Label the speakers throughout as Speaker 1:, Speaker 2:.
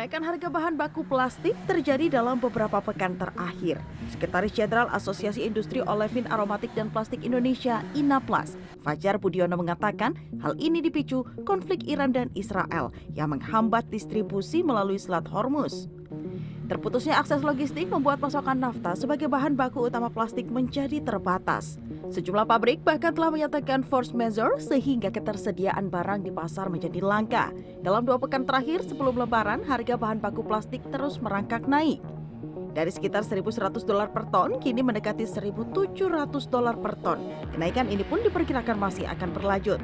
Speaker 1: Kenaikan harga bahan baku plastik terjadi dalam beberapa pekan terakhir. Sekretaris Jenderal Asosiasi Industri Olefin Aromatik dan Plastik Indonesia, INAPLAS, Fajar Budiono mengatakan hal ini dipicu konflik Iran dan Israel yang menghambat distribusi melalui Selat Hormuz. Terputusnya akses logistik membuat pasokan nafta sebagai bahan baku utama plastik menjadi terbatas. Sejumlah pabrik bahkan telah menyatakan force majeure sehingga ketersediaan barang di pasar menjadi langka. Dalam 2 pekan terakhir sebelum Lebaran, harga bahan baku plastik terus merangkak naik. Dari sekitar $1.100 per ton, kini mendekati $1.700 per ton. Kenaikan ini pun diperkirakan masih akan berlanjut.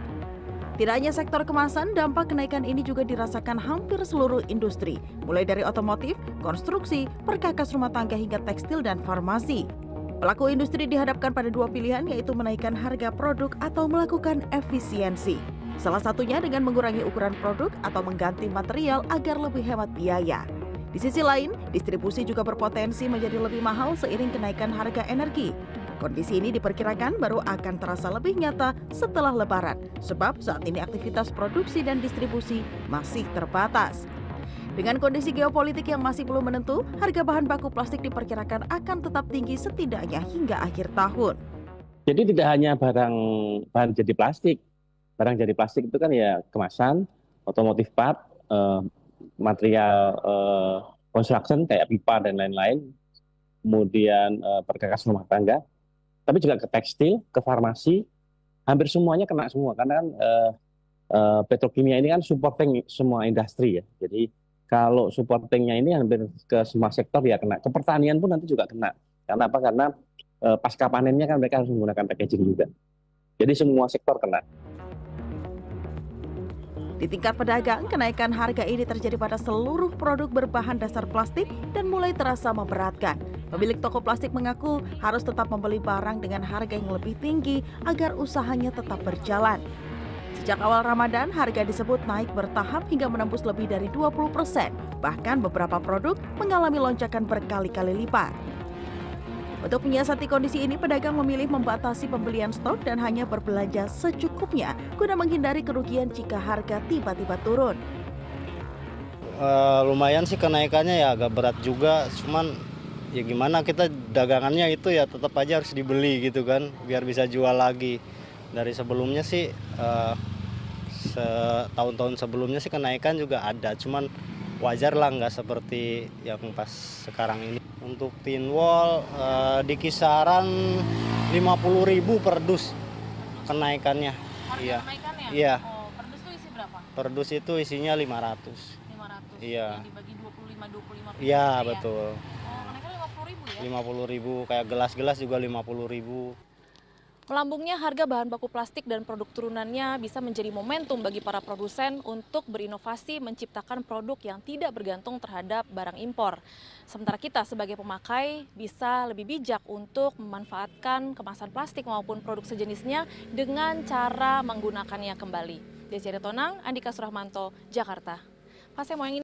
Speaker 1: Tidak hanya sektor kemasan, dampak kenaikan ini juga dirasakan hampir seluruh industri, mulai dari otomotif, konstruksi, perkakas rumah tangga hingga tekstil dan farmasi. Pelaku industri dihadapkan pada 2 pilihan, yaitu menaikkan harga produk atau melakukan efisiensi. Salah satunya dengan mengurangi ukuran produk atau mengganti material agar lebih hemat biaya. Di sisi lain, distribusi juga berpotensi menjadi lebih mahal seiring kenaikan harga energi. Kondisi ini diperkirakan baru akan terasa lebih nyata setelah Lebaran, sebab saat ini aktivitas produksi dan distribusi masih terbatas. Dengan kondisi geopolitik yang masih belum menentu, harga bahan baku plastik diperkirakan akan tetap tinggi setidaknya hingga akhir tahun.
Speaker 2: Jadi tidak hanya bahan jadi plastik. Barang jadi plastik itu kan ya kemasan, otomotif part, material construction kayak pipa dan lain-lain, kemudian perkakas rumah tangga, tapi juga ke tekstil, ke farmasi, hampir semuanya kena semua karena kan petrokimia ini kan supporting semua industri ya. Jadi kalau supportingnya ini hampir ke semua sektor ya kena. Ke pertanian pun nanti juga kena. Karena apa? Karena pasca panennya kan mereka harus menggunakan packaging juga. Jadi semua sektor kena.
Speaker 1: Di tingkat pedagang, kenaikan harga ini terjadi pada seluruh produk berbahan dasar plastik dan mulai terasa memberatkan. Pemilik toko plastik mengaku harus tetap membeli barang dengan harga yang lebih tinggi agar usahanya tetap berjalan. Sejak awal Ramadan, harga disebut naik bertahap hingga menembus lebih dari 20%. Bahkan beberapa produk mengalami lonjakan berkali-kali lipat. Untuk menyiasati kondisi ini, pedagang memilih membatasi pembelian stok dan hanya berbelanja secukupnya guna menghindari kerugian jika harga tiba-tiba turun.
Speaker 3: Lumayan sih kenaikannya ya agak berat juga, cuman ya gimana kita dagangannya itu ya tetap aja harus dibeli gitu kan, biar bisa jual lagi. Dari sebelumnya sih, tahun-tahun sebelumnya sih kenaikan juga ada, cuman wajar lah nggak seperti yang pas sekarang ini. Untuk tin wall di kisaran 50.000 per dus kenaikannya.
Speaker 4: Harga kenaikannya?
Speaker 3: Iya.
Speaker 4: Oh, per dus itu isi berapa?
Speaker 3: Per dus itu isinya 500.
Speaker 4: 500.
Speaker 3: Iya.
Speaker 4: Yang dibagi 25
Speaker 3: Iya,
Speaker 4: ya?
Speaker 3: betul.
Speaker 4: Oh, kenaikan 50.000 ya?
Speaker 3: 50.000, kayak gelas-gelas juga 50.000.
Speaker 4: Melambungnya harga bahan baku plastik dan produk turunannya bisa menjadi momentum bagi para produsen untuk berinovasi menciptakan produk yang tidak bergantung terhadap barang impor. Sementara kita sebagai pemakai bisa lebih bijak untuk memanfaatkan kemasan plastik maupun produk sejenisnya dengan cara menggunakannya kembali. Desi Aritonang, Andika Surahmanto, Jakarta. Pas saya mau yang ini.